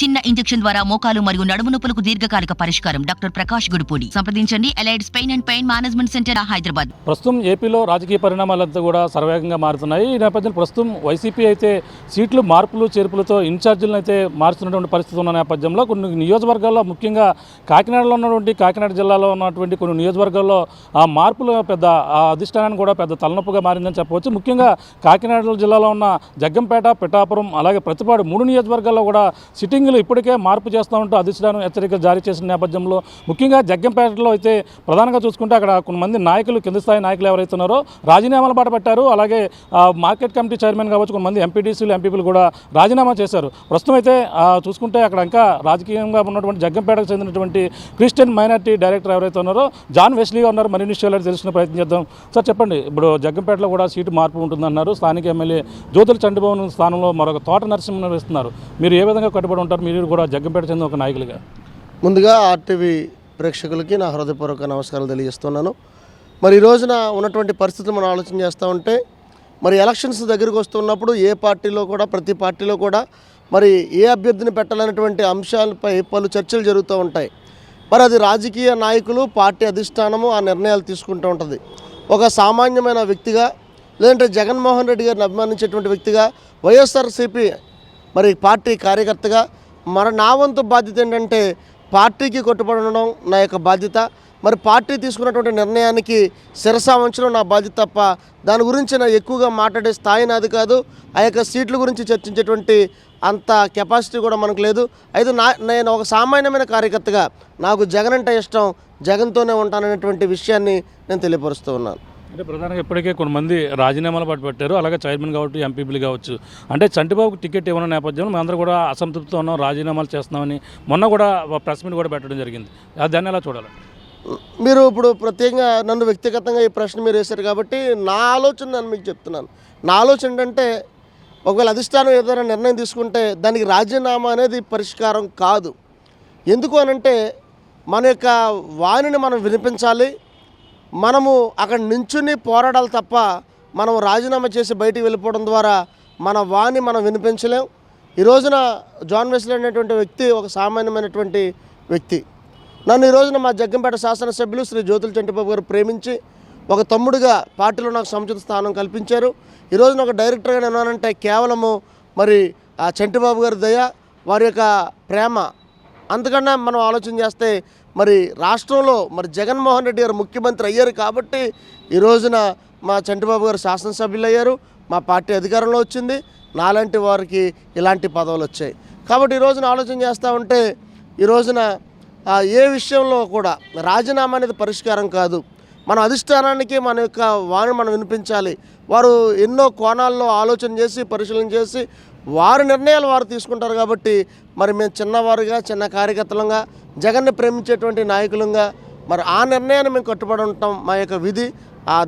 చిన్న ఇంజెక్షన్ ద్వారా మోకాలు మరియు నడుము నొప్పులకు దీర్ఘకాలిక పరిష్కారం. డాక్టర్ ప్రకాష్ గుడిపూడి. సంప్రదించండి. Allied's pain and pain management centre, Hyderabad. ప్రస్తుతం ఏపీలో రాజకీయ పరిణామాలంతా కూడా సర్వేగంగా మారుతున్నాయి. ఈ నేపథ్యంలో ప్రస్తుతం వైసీపీ అయితే సీట్లు మార్పులు చేర్పులతో ఇన్ఛార్జీలను అయితే మారుస్తున్నటువంటి పరిస్థితి ఉన్న నేపథ్యంలో కొన్ని నియోజకవర్గాల్లో, ముఖ్యంగా కాకినాడలో ఉన్నటువంటి కాకినాడ జిల్లాలో ఉన్నటువంటి కొన్ని నియోజకవర్గాల్లో ఆ మార్పులు పెద్ద అధిష్టానాన్ని కూడా పెద్ద తలనొప్పుగా మారిందని చెప్పవచ్చు. ముఖ్యంగా కాకినాడ జిల్లాలో ఉన్న జగ్గంపేట, పిఠాపురం, అలాగే ప్రతిపాడు 3 నియోజకవర్గాల్లో కూడా సిట్టింగ్ ఇప్పటికే మార్పు చేస్తూ ఉంటూ అధిష్టానం హెచ్చరికలు జారీ చేసిన నేపథ్యంలో ముఖ్యంగా జగ్గంపేటలో అయితే ప్రధానంగా చూసుకుంటే అక్కడ కొంతమంది నాయకులు, కింది స్థాయి నాయకులు ఎవరైతే ఉన్నారో రాజీనామాలు బాట పట్టారు. అలాగే మార్కెట్ కమిటీ చైర్మన్ కావచ్చు, కొంతమంది ఎంపీటీసీలు, ఎంపీపీలు కూడా రాజీనామా చేశారు. ప్రస్తుతం అయితే చూసుకుంటే అక్కడ ఇంకా రాజకీయంగా ఉన్నటువంటి జగ్గంపేటకు చెందినటువంటి క్రిస్టియన్ మైనార్టీ డైరెక్టర్ ఎవరైతే ఉన్నారో జాన్ వెస్లీగా ఉన్నారు. మరిన్ని విషయాలు తెలుసుకునే ప్రయత్నం చేద్దాం. సార్ చెప్పండి, ఇప్పుడు జగ్గంపేటలో కూడా సీటు మార్పు ఉంటుందన్నారు. స్థానిక ఎమ్మెల్యే జ్యోతుల చంటిబాబు స్థానంలో మరొక తోట నరసింహన్ వేస్తున్నారు. మీరు ఏ విధంగా కట్టుబడి ఉంటారు? మీరు కూడా జగ్గంపేట చెందిన ఒక నాయకులుగా. ముందుగా ఆర్టీవీ ప్రేక్షకులకి నా హృదయపూర్వక నమస్కారాలు తెలియజేస్తున్నాను. మరి ఈ రోజున ఉన్నటువంటి పరిస్థితులు మనం ఆలోచన చేస్తూ ఉంటే, మరి ఎలక్షన్స్ దగ్గరికి వస్తున్నప్పుడు ఏ పార్టీలో కూడా, ప్రతి పార్టీలో కూడా మరి ఏ అభ్యర్థిని పెట్టాలనేటువంటి అంశాలపై పలు చర్చలు జరుగుతూ ఉంటాయి. మరి అది రాజకీయ నాయకులు, పార్టీ అధిష్టానము ఆ నిర్ణయాలు తీసుకుంటూ ఉంటుంది. ఒక సామాన్యమైన వ్యక్తిగా, లేదంటే జగన్మోహన్ రెడ్డి గారిని అభిమానించేటువంటి వ్యక్తిగా, వైఎస్ఆర్సీపీ మరి పార్టీ కార్యకర్తగా నా వంతు బాధ్యత ఏంటంటే పార్టీకి కట్టుబడి ఉండడం నా యొక్క బాధ్యత. మరి పార్టీ తీసుకున్నటువంటి నిర్ణయానికి శిరసా వంచడం నా బాధ్యత తప్ప దాని గురించి నా ఎక్కువగా మాట్లాడే స్థాయి నాది కాదు. ఆ యొక్క సీట్ల గురించి చర్చించేటువంటి అంత కెపాసిటీ కూడా మనకు లేదు. అయితే నేను ఒక సామాన్యమైన కార్యకర్తగా నాకు జగన్ అంటే ఇష్టం, జగన్తోనే ఉంటాననేటువంటి విషయాన్ని నేను తెలియపరుస్తూ ఉన్నాను. అంటే ప్రధానంగా ఇప్పటికే కొంతమంది రాజీనామాలు పట్టారు. అలాగే చైర్మన్ కావచ్చు, ఎంపీపీలు కావచ్చు. అంటే చంటిబాబుకి టికెట్ ఇవ్వడం నేపథ్యంలో మేమందరూ కూడా అసంతృప్తితో ఉన్నాం, రాజీనామాలు చేస్తున్నామని మొన్న కూడా ప్రెస్ మీట్ కూడా పెట్టడం జరిగింది. దాన్ని ఎలా చూడాలి? మీరు ఇప్పుడు ప్రత్యేకంగా నన్ను వ్యక్తిగతంగా ఈ ప్రశ్న మీరు వేశారు కాబట్టి నా ఆలోచన నేను మీకు చెప్తున్నాను. నా ఆలోచన ఏంటంటే, ఒకవేళ అధిష్టానం ఏదైనా నిర్ణయం తీసుకుంటే దానికి రాజీనామా అనేది పరిష్కారం కాదు. ఎందుకు అనంటే, మన యొక్క వాణిని మనం వినిపించాలి. మనము అక్కడ నించుని పోరాడాలి తప్ప మనం రాజీనామా చేసి బయటికి వెళ్ళిపోవడం ద్వారా మన వాణి మనం వినిపించలేం. ఈ రోజున జాన్ వెస్లీ అనేటువంటి వ్యక్తి ఒక సామాన్యమైనటువంటి వ్యక్తి. నన్ను ఈ రోజున మా జగ్గంపేట శాసనసభ్యులు శ్రీ జ్యోతుల చంటిబాబు గారు ప్రేమించి ఒక తమ్ముడిగా పార్టీలో నాకు సముచిత స్థానం కల్పించారు. ఈ రోజున ఒక డైరెక్టర్గా నేను ఉన్నానంటే కేవలము మరి ఆ చంటిబాబు గారి దయ, వారి యొక్క ప్రేమ. అంతకన్నా మనం ఆలోచన చేస్తే మరి రాష్ట్రంలో మరి జగన్మోహన్ రెడ్డి గారు ముఖ్యమంత్రి అయ్యారు కాబట్టి ఈ రోజున మా చంటిబాబు గారు శాసనసభ్యులు అయ్యారు, మా పార్టీ అధికారంలో వచ్చింది, నాలాంటి వారికి ఇలాంటి పదవులు వచ్చాయి. కాబట్టి ఈ రోజున ఆలోచన చేస్తూ ఉంటే ఈ రోజున ఏ విషయంలో కూడా రాజీనామా అనేది పరిష్కారం కాదు. మన అధిష్టానానికి మన యొక్క వారిని మనం వినిపించాలి. వారు ఎన్నో కోణాల్లో ఆలోచన చేసి, పరిశీలన చేసి వారి నిర్ణయాలు వారు తీసుకుంటారు. కాబట్టి మరి మేము చిన్నవారుగా, చిన్న కార్యకర్తలంగా, జగన్ని ప్రేమించేటువంటి నాయకులంగా మరి ఆ నిర్ణయాన్ని మేము కట్టుబడి ఉంటాం. మా యొక్క విధి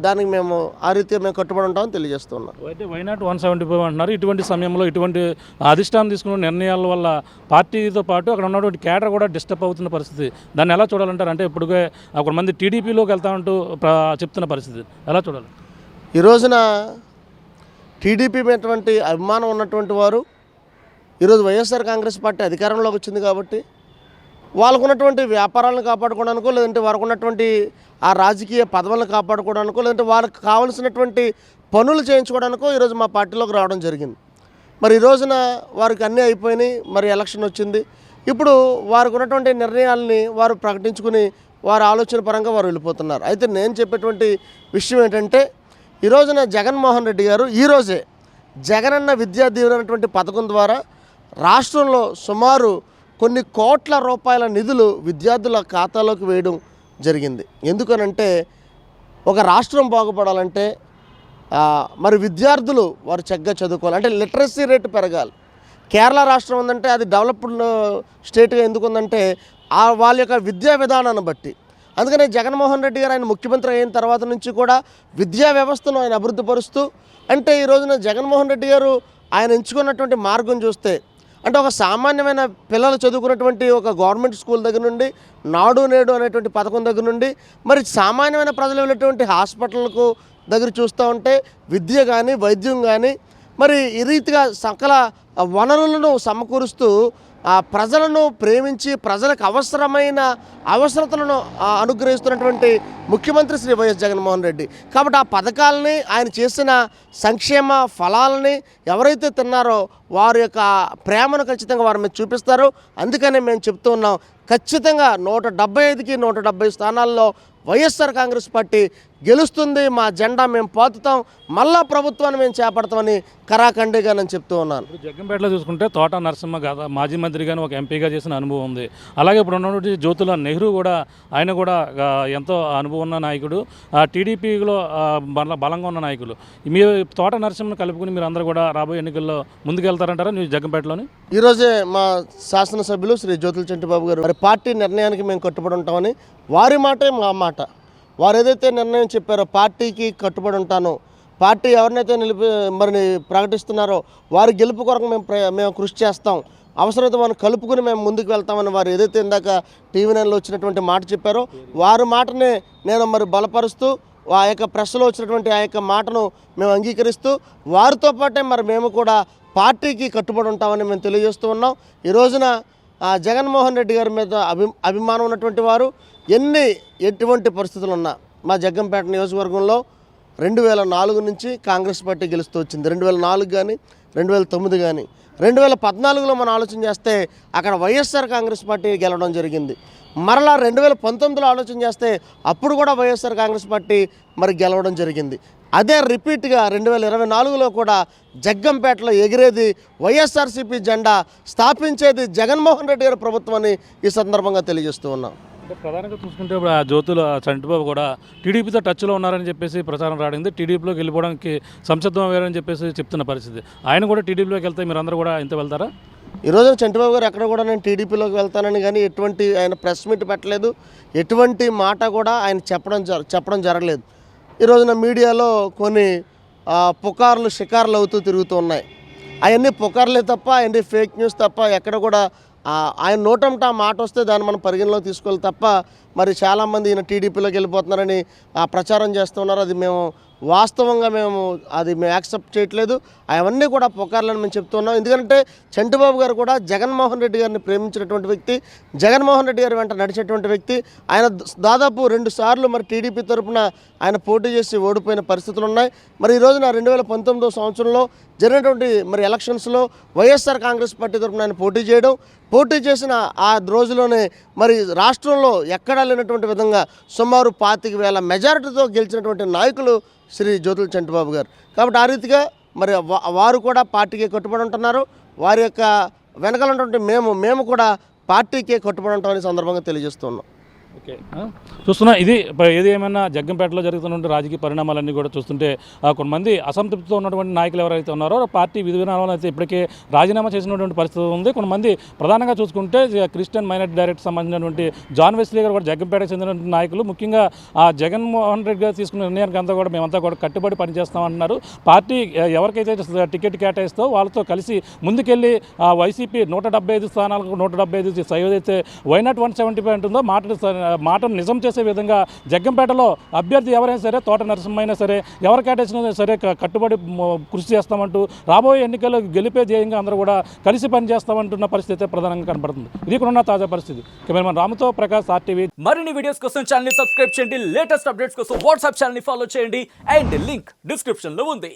దానికి మేము ఆ రీతిగా మేము కట్టుబడి ఉంటామని తెలియజేస్తున్నాం. అయితే వైనాట్ 175 అంటున్నారు. ఇటువంటి సమయంలో ఇటువంటి అధిష్టానం తీసుకున్న నిర్ణయాల వల్ల పార్టీతో పాటు అక్కడ ఉన్నటువంటి కేడర్ కూడా డిస్టర్బ్ అవుతున్న పరిస్థితి. దాన్ని ఎలా చూడాలంటారు? అంటే ఇప్పుడుగా కొంతమంది టీడీపీలోకి వెళ్తామంటూ చెప్తున్న పరిస్థితి ఎలా చూడాలి? ఈ రోజున టీడీపీ అటువంటి అభిమానం ఉన్నటువంటి వారు ఈరోజు వైఎస్ఆర్ కాంగ్రెస్ పార్టీ అధికారంలోకి వచ్చింది కాబట్టి వాళ్ళకు ఉన్నటువంటి వ్యాపారాలను కాపాడుకోవడానికో, లేదంటే వారికి ఉన్నటువంటి ఆ రాజకీయ పదవులను కాపాడుకోవడానికో, లేదంటే వారికి కావాల్సినటువంటి పనులు చేయించుకోవడానికో ఈరోజు మా పార్టీలోకి రావడం జరిగింది. మరి ఈ రోజున వారికి అన్నీ అయిపోయినాయి. మరి ఎలక్షన్ వచ్చింది. ఇప్పుడు వారికి ఉన్నటువంటి నిర్ణయాలని వారు ప్రకటించుకుని వారి ఆలోచన పరంగా వారు వెళ్ళిపోతున్నారు. అయితే నేను చెప్పేటువంటి విషయం ఏంటంటే, ఈ రోజున జగన్మోహన్ రెడ్డి గారు ఈరోజే జగనన్న విద్యా దీవెన అనేటువంటి పథకం ద్వారా రాష్ట్రంలో సుమారు కొన్ని కోట్ల రూపాయల నిధులు విద్యార్థుల ఖాతాలోకి వేయడం జరిగింది. ఎందుకనంటే, ఒక రాష్ట్రం బాగుపడాలంటే మరి విద్యార్థులు వారు చక్కగా చదువుకోవాలి, అంటే లిటరసీ రేటు పెరగాలి. కేరళ రాష్ట్రం ఉందంటే అది డెవలప్డ్ స్టేట్గా ఎందుకు ఉందంటే వాళ్ళ యొక్క విద్యా విధానాన్ని బట్టి. అందుకనే జగన్మోహన్ రెడ్డి గారు ఆయన ముఖ్యమంత్రి అయిన తర్వాత నుంచి కూడా విద్యా వ్యవస్థను ఆయన అభివృద్ధి పరుస్తూ, అంటే ఈ రోజున జగన్మోహన్ రెడ్డి గారు ఆయన ఎంచుకున్నటువంటి మార్గం చూస్తే, అంటే ఒక సామాన్యమైన పిల్లలు చదువుకున్నటువంటి ఒక గవర్నమెంట్ స్కూల్ దగ్గర నుండి, నాడు నేడు అనేటువంటి పథకం దగ్గర నుండి, మరి సామాన్యమైన ప్రజలు వెళ్ళేటువంటి హాస్పిటల్కు దగ్గర చూస్తూ ఉంటే విద్య కానీ, వైద్యం కానీ, మరి ఈ రీతిగా సకల వనరులను సమకూరుస్తూ ప్రజలను ప్రేమించి ప్రజలకు అవసరతలను అనుగ్రహిస్తున్నటువంటి ముఖ్యమంత్రి శ్రీ వైఎస్ జగన్మోహన్ రెడ్డి. కాబట్టి ఆ పథకాలని, ఆయన చేసిన సంక్షేమ ఫలాలని ఎవరైతే తిన్నారో వారి యొక్క ప్రేమను ఖచ్చితంగా వారి మీద చూపిస్తారు. అందుకనే మేము చెప్తూ ఉన్నాం, ఖచ్చితంగా 175కి 170 స్థానాల్లో వైఎస్ఆర్ కాంగ్రెస్ పార్టీ గెలుస్తుంది. మా జెండా మేము పాతుతాం, మళ్ళా ప్రభుత్వాన్ని మేము చేపడతామని కరాఖండిగా నేను చెప్తూ ఉన్నాను. జగ్గంపేటలో చూసుకుంటే తోట నరసింహ గత మాజీ మంత్రిగాను ఒక ఎంపీగా చేసిన అనుభవం ఉంది. అలాగే ఇప్పుడు ఉన్నటువంటి జ్యోతిలాల్ నెహ్రూ కూడా, ఆయన కూడా ఎంతో అనుభవం ఉన్న నాయకుడు, టీడీపీలో బలంగా ఉన్న నాయకులు. మీరు తోట నరసింహను కలుపుకుని మీరు అందరూ కూడా రాబోయే ఎన్నికల్లో ముందుకెళ్తారంటారా మీరు జగ్గంపేటలోని? ఈరోజే మా శాసనసభ్యులు శ్రీ జ్యోతుల చంటిబాబు గారు మరి పార్టీ నిర్ణయానికి మేము కట్టుబడి ఉంటామని, వారి మాటే మా మాట. వారు ఏదైతే నిర్ణయం చెప్పారో పార్టీకి కట్టుబడి ఉంటాను, పార్టీ ఎవరినైతే ప్రకటిస్తున్నారో వారి గెలుపు కొరకు మేము కృషి చేస్తాం, అవసరమైతే మనం కలుపుకుని మేము ముందుకు వెళ్తామని వారు ఏదైతే ఇందాక టీవీ 9లో వచ్చినటువంటి మాట చెప్పారో వారి మాటనే నేను బలపరుస్తూ, ఆ యొక్క ప్రెస్లో వచ్చినటువంటి ఆ యొక్క మాటను మేము అంగీకరిస్తూ వారితో పాటే మేము కూడా పార్టీకి కట్టుబడి ఉంటామని మేము తెలియజేస్తూ ఉన్నాం. ఈ రోజున జగన్మోహన్ రెడ్డి గారి మీద అభిమానం ఉన్నటువంటి వారు ఎటువంటి పరిస్థితులు ఉన్నా మా జగ్గంపేట నియోజకవర్గంలో 2004 నుంచి కాంగ్రెస్ పార్టీ గెలుస్తూ వచ్చింది. 2004 కానీ 2009 కానీ 2014లో మనం ఆలోచన చేస్తే అక్కడ వైఎస్ఆర్ కాంగ్రెస్ పార్టీ గెలవడం జరిగింది. మరలా 2019లో ఆలోచన చేస్తే అప్పుడు కూడా వైఎస్ఆర్ కాంగ్రెస్ పార్టీ గెలవడం జరిగింది. అదే రిపీట్గా 2024లో కూడా జగ్గంపేటలో ఎగిరేది వైఎస్ఆర్సీపీ జెండా, స్థాపించేది జగన్మోహన్ రెడ్డి గారి ప్రభుత్వం అని ఈ సందర్భంగా తెలియజేస్తూ ఉన్నాం. ప్రధానంగా చూసుకుంటే ఇప్పుడు జ్యోతుల చంటిబాబు కూడా టీడీపీతో టచ్లో ఉన్నారని చెప్పేసి ప్రచారం రాడింది. టీడీపీలోకి వెళ్ళిపోవడానికి సంసిద్ధం అయ్యారని చెప్పేసి చెప్తున్న పరిస్థితి. ఆయన కూడా టీడీపీలోకి వెళ్తే మీరు అందరూ కూడా ఇంత వెళ్తారా? ఈరోజు చంటిబాబు గారు ఎక్కడ కూడా నేను టీడీపీలోకి వెళ్తానని కానీ ఎటువంటి ఆయన ప్రెస్ మీట్ పెట్టలేదు, ఎటువంటి మాట కూడా ఆయన చెప్పడం జరగలేదు. ఈరోజున మీడియాలో కొన్ని షికార్లు అవుతూ తిరుగుతూ ఉన్నాయి. అవన్నీ పుకార్లే తప్ప, అవన్నీ ఫేక్ న్యూస్ తప్ప, ఎక్కడ కూడా ఆయన నోటంట మాట వస్తే దాన్ని మనం పరిగణలో తీసుకోవాలి తప్ప చాలామంది ఈయన టీడీపీలోకి వెళ్ళిపోతున్నారని ప్రచారం చేస్తున్నారు. అది వాస్తవంగా మేము యాక్సెప్ట్ చేయట్లేదు. అవన్నీ కూడా పుకార్లని మేము చెప్తున్నాం. ఎందుకంటే చంటిబాబు గారు కూడా జగన్మోహన్ రెడ్డి గారిని ప్రేమించినటువంటి వ్యక్తి, జగన్మోహన్ రెడ్డి గారి వెంట నడిచేటువంటి వ్యక్తి. ఆయన దాదాపు 2 సార్లు టీడీపీ తరఫున ఆయన పోటీ చేసి ఓడిపోయిన పరిస్థితులు ఉన్నాయి. ఈ రోజున 2019 సంవత్సరంలో జరిగినటువంటి ఎలక్షన్స్లో వైఎస్ఆర్ కాంగ్రెస్ పార్టీ తరఫున ఆయన పోటీ చేసిన ఆ రోజులోనే రాష్ట్రంలో ఎక్కడా లేనటువంటి విధంగా సుమారు 25,000 మెజారిటీతో గెలిచినటువంటి నాయకులు శ్రీ జ్యోతుల చంటిబాబు గారు. కాబట్టి ఆ రీతిగా వారు కూడా పార్టీకి కట్టుబడి ఉంటున్నారు. వారి యొక్క వెనకాల ఉన్నటువంటి మేము కూడా పార్టీకి కట్టుబడి ఉంటామని సందర్భంగా తెలియజేస్తున్నాం. ఓకే, చూస్తున్నా ఇది ఏది ఏమైనా జగ్గంపేటలో జరుగుతున్న రాజకీయ పరిణామాలన్నీ కూడా చూస్తుంటే కొంతమంది అసంతృప్తితో ఉన్నటువంటి నాయకులు ఎవరైతే ఉన్నారో పార్టీ విధి విధానాలను అయితే ఇప్పటికే రాజీనామా చేసినటువంటి పరిస్థితి ఉంది. కొంతమంది ప్రధానంగా చూసుకుంటే క్రిస్టియన్ మైనారిటీ డైరెక్టర్ సంబంధించినటువంటి జాన్ వెస్లీ గారు కూడా జగ్గంపేటకు చెందినటువంటి నాయకులు, ముఖ్యంగా జగన్మోహన్ రెడ్డి గారు తీసుకున్న నిర్ణయానికి అంతా కూడా మేమంతా కూడా కట్టుబడి పనిచేస్తామంటున్నారు. పార్టీ ఎవరికైతే టికెట్ కేటాయిస్తో వాళ్ళతో కలిసి ముందుకెళ్ళి వైసీపీ 175 స్థానాలకు 175 ఏదైతే వైనాట్ 175 ఉంటుందో మాటను నిజం చేసే విధంగా జగ్గంపేటలో అభ్యర్థి ఎవరైనా సరే, తోట నరసింహ అయినా సరే, ఎవరు కేటాయించినా సరే కట్టుబడి కృషి చేస్తామంటూ రాబోయే ఎన్నికల్లో గెలిపే ధ్యేయంగా అందరూ కూడా కలిసి పనిచేస్తామంటున్న పరిస్థితి ప్రధానంగా కనబడుతుంది. ఇది కూడా తాజా పరిస్థితి. కెమెరామెన్ రాముతో ప్రకాష్, RTV. మరిన్ని వీడియోస్ కోసం ఛానల్ ని సబ్స్క్రైబ్ చేయండి, లేటెస్ట్ అప్డేట్స్ కోసం వాట్సాప్ ఛానల్ ని ఫాలో చేయండి అండ్ లింక్ డిస్క్రిప్షన్ లో ఉంది.